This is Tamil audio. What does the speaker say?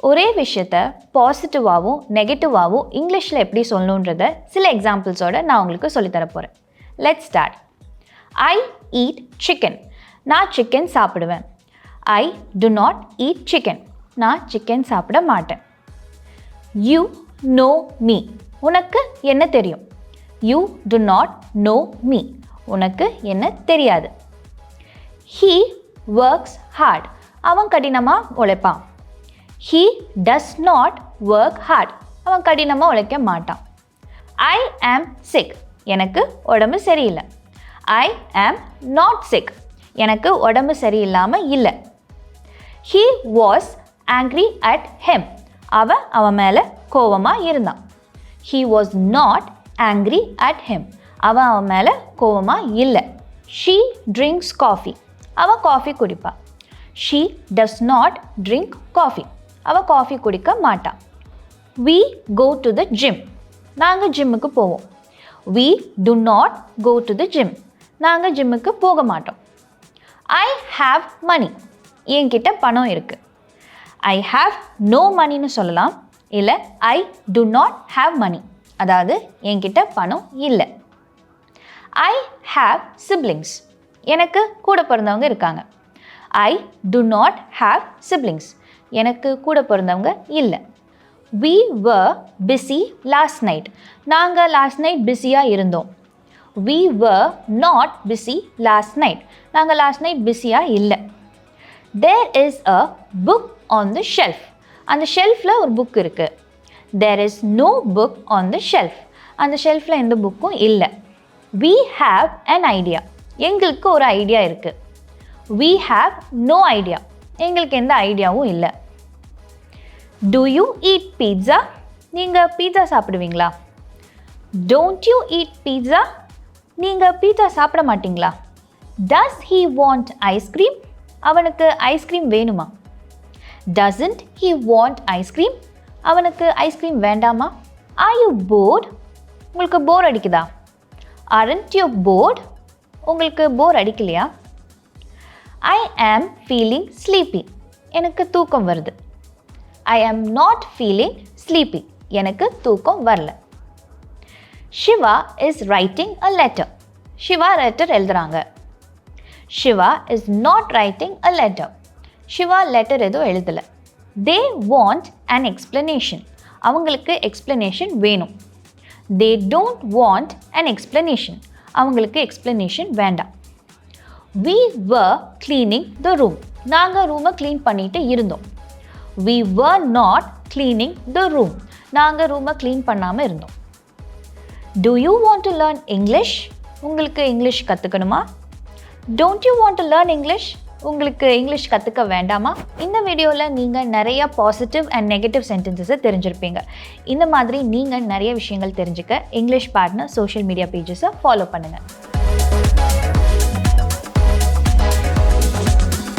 ஒரே விஷயத்தை பாசிட்டிவாகவும் நெகட்டிவாகவும் இங்கிலீஷில் எப்படி சொல்லணுன்றத சில எக்ஸாம்பிள்ஸோடு நான் உங்களுக்கு சொல்லித்தர போகிறேன். Let's start. I eat chicken. நான் சிக்கன் சாப்பிடுவேன். I do not eat chicken. நான் சிக்கன் சாப்பிட மாட்டேன். You know me. உனக்கு என்ன தெரியும்? You do not know me. உனக்கு என்ன தெரியாது. He works hard. அவன் கடினமாக உழைப்பான். He does not work hard. அவன் கடினமாக உழைக்க மாட்டான். ஐ ஆம் சிக். எனக்கு உடம்பு சரியில்லை. ஐ ஆம் நாட் சிக். எனக்கு உடம்பு சரியில்லாமல் இல்லை. He was angry at him. அவன் மேலே கோவமாக இருந்தான். He was not angry at him. அவன் மேலே கோவமாக இல்லை. She drinks coffee. அவன் காஃபி குடிப்பா. She does not drink coffee. அவள் காஃபி குடிக்க மாட்டான். we go to the gym. நாங்கள் ஜிம்முக்கு போவோம். we do not go to the gym. நாங்கள் ஜிம்முக்கு போக மாட்டோம். I have money. என்கிட்ட பணம் இருக்குது. I have no moneyன்னு சொல்லலாம். இல்லை I do not have money. அதாவது என்கிட்ட பணம் இல்லை. I have siblings. எனக்கு கூட பிறந்தவங்க இருக்காங்க. I do not have siblings. எனக்கு கூட பிறந்தவங்க இல்லை. We were busy last night. நாங்கள் லாஸ்ட் நைட் பிஸியாக இருந்தோம். We were not busy last night. நாங்கள் லாஸ்ட் நைட் பிஸியாக இல்லை. There is a book on the shelf. அந்த ஷெல்ஃபில் ஒரு புக் இருக்குது. There is no book on the shelf. அந்த ஷெல்ஃபில் எந்த புக்கும் இல்லை. We have an idea. எங்களுக்கு ஒரு ஐடியா இருக்குது. We have no idea. எங்களுக்கு எந்த ஐடியாவும் இல்லை. Do you eat pizza? நீங்கள் பீட்சா சாப்பிடுவீங்களா? Don't you eat pizza? நீங்கள் பீட்சா சாப்பிட மாட்டீங்களா? Does he want ice cream? அவனுக்கு ஐஸ்கிரீம் வேணுமா? Doesn't he want ice cream? அவனுக்கு ஐஸ்கிரீம் வேண்டாமா? Are you bored? உங்களுக்கு போர் அடிக்குதா? Aren't you bored? உங்களுக்கு போர் அடிக்கலையா? I am feeling sleepy. எனக்கு தூக்கம் வருது. I am not feeling sleepy. எனக்கு தூக்கம் வரல. Shiva is writing a letter. Shiva letter எழுதுறாங்க. Shiva is not writing a letter. Shiva letter எதுவும் எழுதலை. They want an explanation. அவங்களுக்கு explanation வேணும். They don't want an explanation. அவங்களுக்கு explanation வேண்டாம். We were cleaning the room. நாங்கள் ரூமை க்ளீன் பண்ணிட்டு இருந்தோம். We were not cleaning the room. நாங்கள் ரூமை க்ளீன் பண்ணாமல் இருந்தோம். Do you want to learn English? உங்களுக்கு இங்கிலீஷ் கற்றுக்கணுமா? Don't you want to learn English? உங்களுக்கு இங்கிலீஷ் கற்றுக்க வேண்டாமா? இந்த வீடியோவில் நீங்கள் நிறைய பாசிட்டிவ் அண்ட் நெகட்டிவ் சென்டென்சஸை தெரிஞ்சிருப்பீங்க. இந்த மாதிரி நீங்கள் நிறைய விஷயங்கள் தெரிஞ்சுக்க இங்கிலீஷ் பார்ட்னர் சோஷியல் மீடியா பேஜஸை ஃபாலோ பண்ணுங்கள்.